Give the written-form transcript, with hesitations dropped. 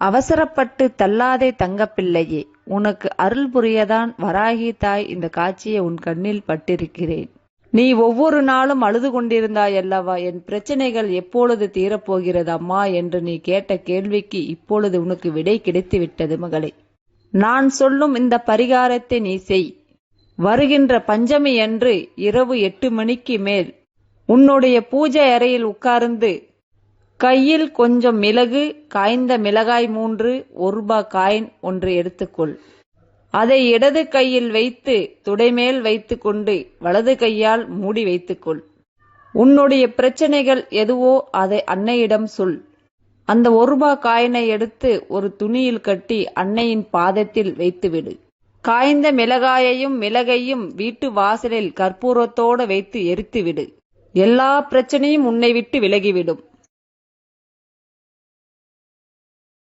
அவசரப்பட்டு தள்ளாதே தங்கப்பிள்ளையே, உனக்கு அருள் புரியதான் வராகி தாய் இந்த காட்சியை உன் கண்ணில் பட்டிருக்கிறேன். நீ ஒவ்வொரு நாளும் அழுது கொண்டிருந்தாயல்லவா, என் பிரச்சனைகள் எப்பொழுது தீரப்போகிறது அம்மா என்று நீ கேட்ட கேள்விக்கு இப்பொழுது உனக்கு விடை கிடைத்து விட்டது மகளே. நான் சொல்லும் இந்த பரிகாரத்தை நீ செய். வருகின்ற பஞ்சமி அன்று இரவு 8 மணிக்கு மேல் உன்னுடைய பூஜை அறையில் உட்கார்ந்து கையில் கொஞ்சம் மிளகு, காய்ந்த மிளகாய் 3, 1 ரூபாய் காயின் 1 எடுத்துக்கொள். அதை இடது கையில் வைத்து துடைமேல் வைத்து கொண்டு வலது கையால் மூடி வைத்துக்கொள். உன்னுடைய பிரச்சனைகள் எதுவோ அதை அன்னையிடம் சொல். அந்த 1 ரூபாய் காயினை எடுத்து ஒரு துணியில் கட்டி அன்னையின் பாதத்தில் வைத்துவிடு. காய்ந்த மிளகாயையும் மிளகையும் வீட்டு வாசலில் கற்பூரத்தோடு வைத்து எரித்துவிடு. எல்லா பிரச்சனையும் உன்னை விட்டு விலகிவிடும்.